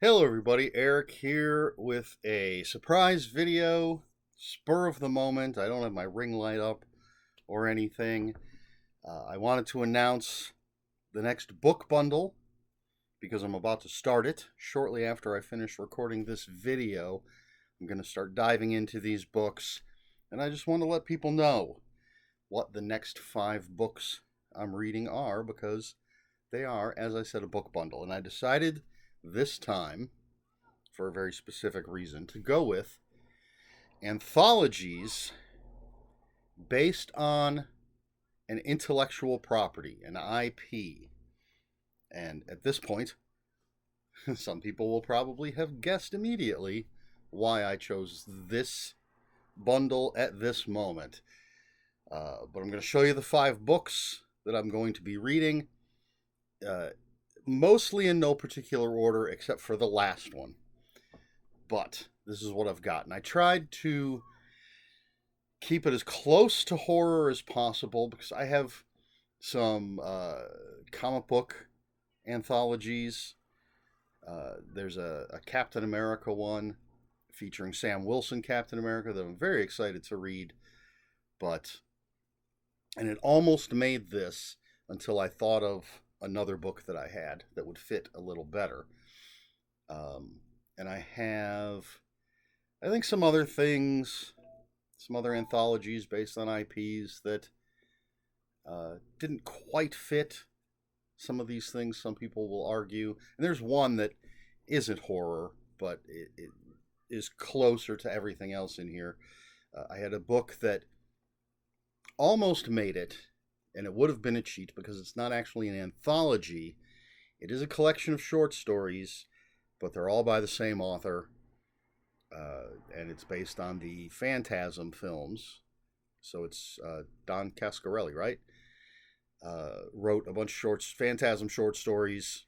Hello everybody, Eric here with a surprise video, spur of the moment. I don't have my ring light up or anything. I wanted to announce the next book bundle because I'm about to start it shortly after I finish recording this video. I'm going to start diving into these books, and I just want to let people know what the next 5 books I'm reading are because they are, as I said, a book bundle. And I decided this time, for a very specific reason, to go with anthologies based on an intellectual property, an IP. And at this point, some people will probably have guessed immediately why I chose this bundle at this moment. But I'm going to show you the 5 books that I'm going to be reading, mostly in no particular order except for the last one. But this is what I've got. And I tried to keep it as close to horror as possible because I have some comic book anthologies. There's a Captain America one featuring Sam Wilson Captain America that I'm very excited to read. And it almost made this until I thought of another book that I had that would fit a little better. And I have, I think, some other things, some other anthologies based on IPs that didn't quite fit some of these things, some people will argue. And there's one that isn't horror, but it is closer to everything else in here. I had a book that almost made it, and it would have been a cheat because it's not actually an anthology. It is a collection of short stories, but they're all by the same author, and it's based on the Phantasm films. So it's Don Coscarelli, right? Wrote a bunch of Phantasm short stories.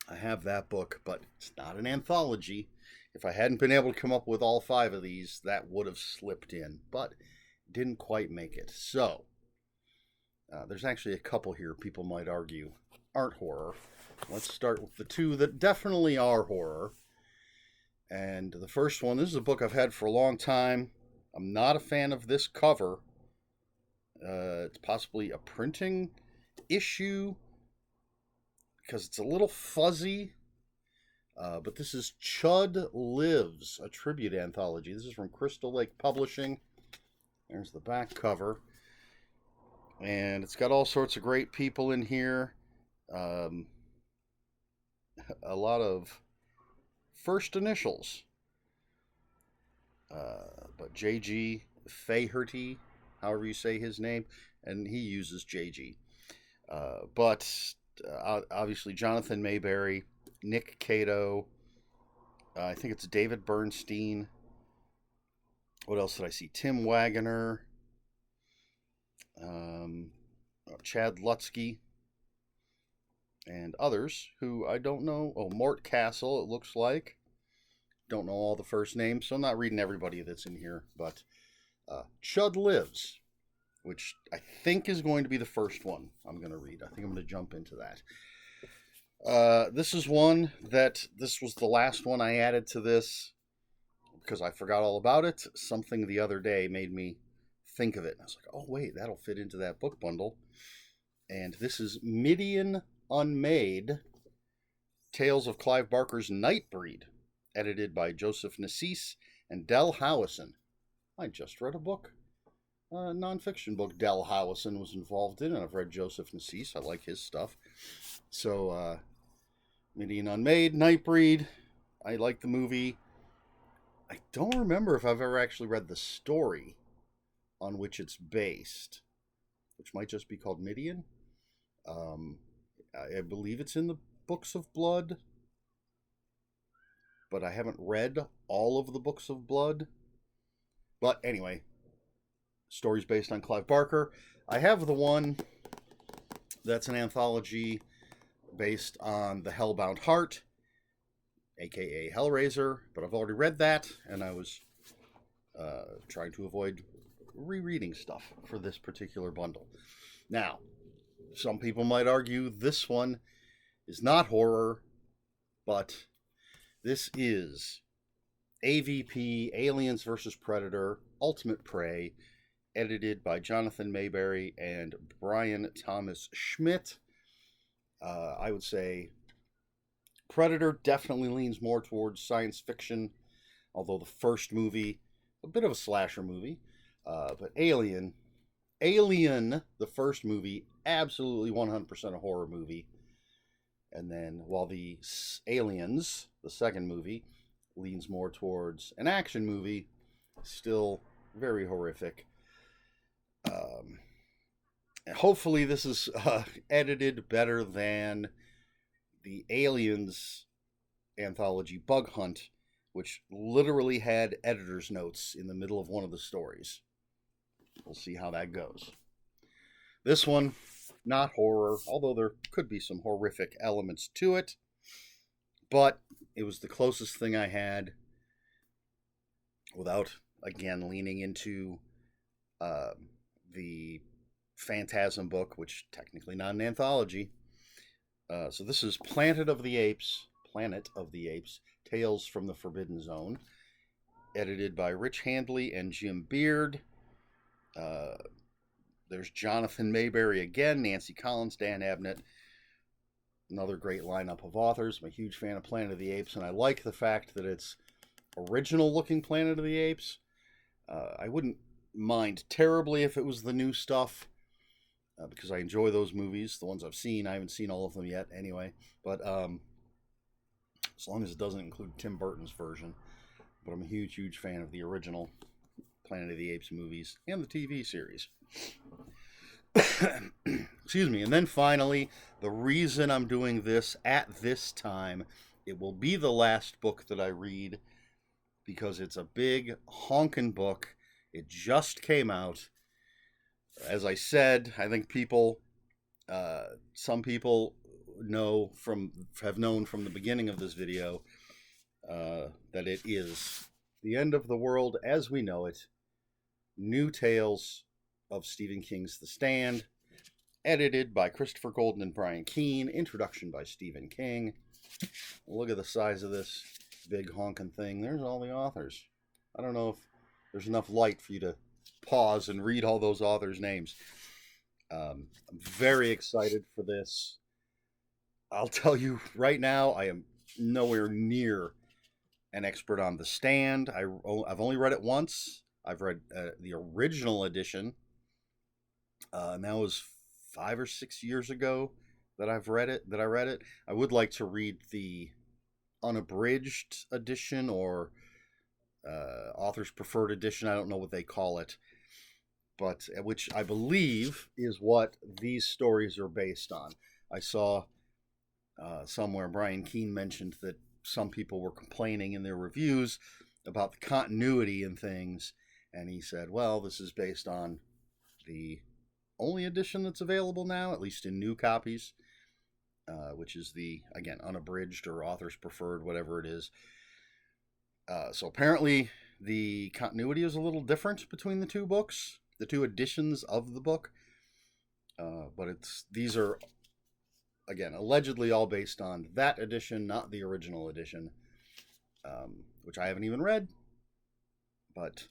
I have that book, but it's not an anthology. If I hadn't been able to come up with all 5 of these, that would have slipped in, but didn't quite make it. So there's actually a couple here people might argue aren't horror. Let's start with the 2 that definitely are horror. And the first one, this is a book I've had for a long time. I'm not a fan of this cover. It's possibly a printing issue because it's a little fuzzy. But this is Chud Lives, a tribute anthology. This is from Crystal Lake Publishing. There's the back cover. And it's got all sorts of great people in here. A lot of first initials. But J.G. Faherty, however you say his name, and he uses J.G. But obviously Jonathan Mayberry, Nick Cato, I think it's David Bernstein. What else did I see? Tim Wagoner, Chad Lutzke, and others who I don't know. Oh, Mort Castle, it looks like. Don't know all the first names, so I'm not reading everybody that's in here. But Chud Lives, which I think is going to be the first one I'm going to read. I think I'm going to jump into that. This is one that, this was the last one I added to this because I forgot all about it. Something the other day made me think of it. And I was like, oh, wait, that'll fit into that book bundle. And this is Midian Unmade, Tales of Clive Barker's Nightbreed, edited by Joseph Nassis and Del Howison. I just read a book, a nonfiction book Del Howison was involved in, and I've read Joseph Nassis. I like his stuff. So, Midian Unmade, Nightbreed. I like the movie. I don't remember if I've ever actually read the story on which it's based, which might just be called Midian. I believe it's in the Books of Blood, but I haven't read all of the Books of Blood. But anyway, stories based on Clive Barker. I have the one that's an anthology based on The Hellbound Heart, aka Hellraiser, but I've already read that, and I was trying to avoid rereading stuff for this particular bundle. Now, some people might argue this one is not horror, but This is AVP, Aliens vs. Predator, Ultimate Prey, edited by Jonathan Mayberry and Brian Thomas Schmidt. I would say Predator definitely leans more towards science fiction, although the first movie, a bit of a slasher movie, but Alien, the first movie, absolutely 100% a horror movie. And then while the Aliens, the second movie, leans more towards an action movie, still very horrific. Hopefully this is edited better than the Aliens anthology Bug Hunt, which literally had editor's notes in the middle of one of the stories. We'll see how that goes. This one, not horror, although there could be some horrific elements to it, but it was the closest thing I had without, again, leaning into the Phantasm book, which technically not an anthology. So this is Planet of the Apes, Tales from the Forbidden Zone, edited by Rich Handley and Jim Beard. There's Jonathan Mayberry again, Nancy Collins, Dan Abnett. Another great lineup of authors. I'm a huge fan of Planet of the Apes, and I like the fact that it's original-looking Planet of the Apes. I wouldn't mind terribly if it was the new stuff, because I enjoy those movies, the ones I've seen. I haven't seen all of them yet, anyway. But as long as it doesn't include Tim Burton's version. But I'm a huge, huge fan of the original Planet of the Apes movies and the TV series. Excuse me. And then finally, the reason I'm doing this at this time, it will be the last book that I read, because it's a big honkin' book. It just came out. As I said, I think some people have known from the beginning of this video that it is The End of the World as We Know It, New Tales of Stephen King's The Stand, edited by Christopher Golden and Brian Keene, introduction by Stephen King. Look at the size of this big honking thing. There's all the authors. I don't know if there's enough light for you to pause and read all those authors' names. I'm very excited for this. I'll tell you right now, I am nowhere near an expert on The Stand. I've only read it once. I've read the original edition, and that was 5 or 6 years ago that I read it. I would like to read the unabridged edition, or author's preferred edition. I don't know what they call it, but which I believe is what these stories are based on. I saw somewhere Brian Keene mentioned that some people were complaining in their reviews about the continuity and things, and he said, well, this is based on the only edition that's available now, at least in new copies, which is the, again, unabridged or author's preferred, whatever it is. So apparently the continuity is a little different between the two books, the two editions of the book. But these are, again, allegedly all based on that edition, not the original edition, which I haven't even read. But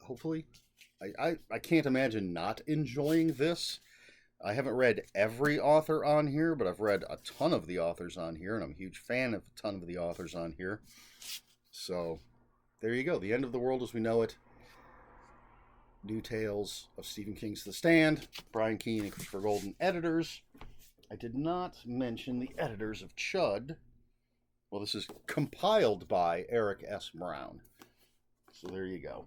hopefully, I can't imagine not enjoying this. I haven't read every author on here, but I've read a ton of the authors on here, and I'm a huge fan of a ton of the authors on here. So, there you go. The End of the World as We Know It. New Tales of Stephen King's The Stand. Brian Keene and Christopher Golden, editors. I did not mention the editors of Chud. Well, this is compiled by Eric S. Brown. So there you go.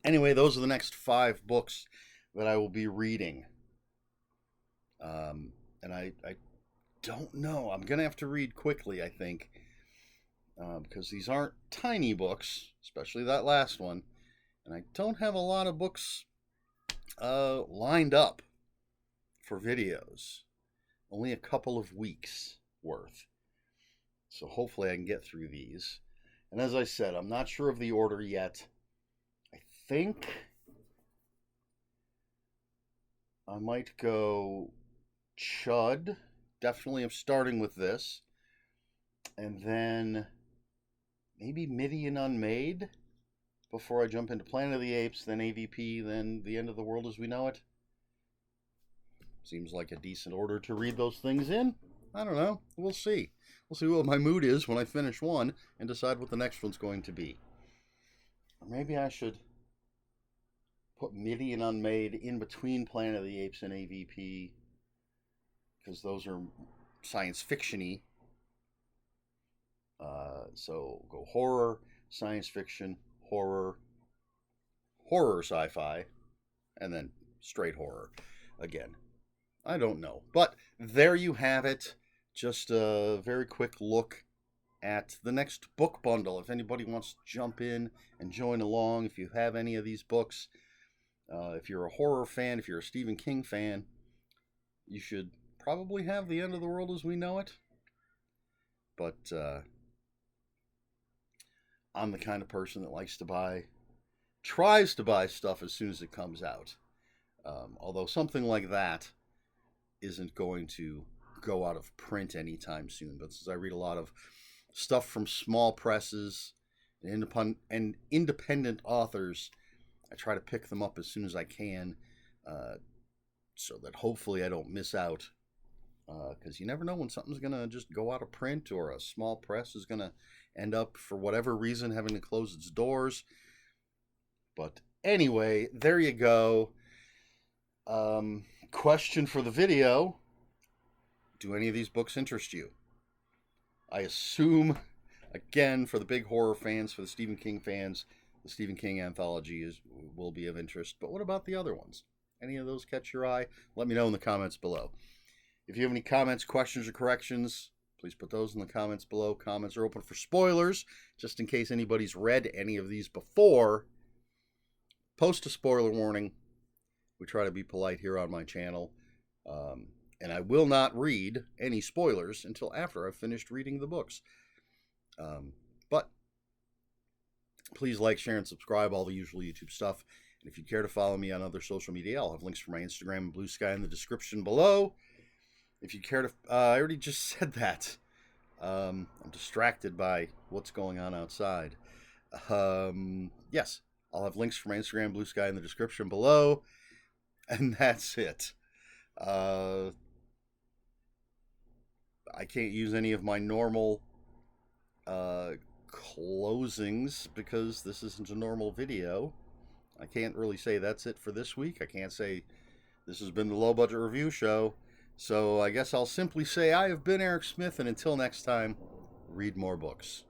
Anyway, those are the next 5 books that I will be reading. And I don't know. I'm going to have to read quickly, I think. Because these aren't tiny books, especially that last one. And I don't have a lot of books lined up for videos. Only a couple of weeks worth. So hopefully I can get through these. And as I said, I'm not sure of the order yet. I think I might go Chud. Definitely I'm starting with this. And then maybe Midian Unmade before I jump into Planet of the Apes, then AVP, then The End of the World as We Know It. Seems like a decent order to read those things in. I don't know. We'll see. We'll see what my mood is when I finish one and decide what the next one's going to be. Or maybe I should put Midian Unmade in between Planet of the Apes and AVP, because those are science fiction-y. So go horror, science fiction, horror, sci-fi, and then straight horror again. I don't know. But there you have it. Just a very quick look at the next book bundle. If anybody wants to jump in and join along, if you have any of these books, if you're a horror fan, if you're a Stephen King fan, you should probably have The End of the World as We Know It. But I'm the kind of person that tries to buy stuff as soon as it comes out. Although something like that isn't going to go out of print anytime soon. But since I read a lot of stuff from small presses and independent authors, I try to pick them up as soon as I can, so that hopefully I don't miss out. Because you never know when something's going to just go out of print, or a small press is going to end up, for whatever reason, having to close its doors. But anyway, there you go. Question for the video: do any of these books interest you? I assume, again, for the big horror fans, for the Stephen King fans, the Stephen King anthology will be of interest. But what about the other ones? Any of those catch your eye? Let me know in the comments below. If you have any comments, questions, or corrections, please put those in the comments below. Comments are open for spoilers, just in case anybody's read any of these before. Post a spoiler warning. We try to be polite here on my channel. And I will not read any spoilers until after I've finished reading the books. But please like, share, and subscribe, all the usual YouTube stuff. And if you care to follow me on other social media, I'll have links for my Instagram and Blue Sky in the description below. If you care to... I already just said that. I'm distracted by what's going on outside. Yes, I'll have links for my Instagram, Blue Sky in the description below. And that's it. I can't use any of my normal closings because this isn't a normal video. I can't really say that's it for this week. I can't say this has been the Low Budget Review Show. So I guess I'll simply say I have been Eric Smith, and until next time, read more books.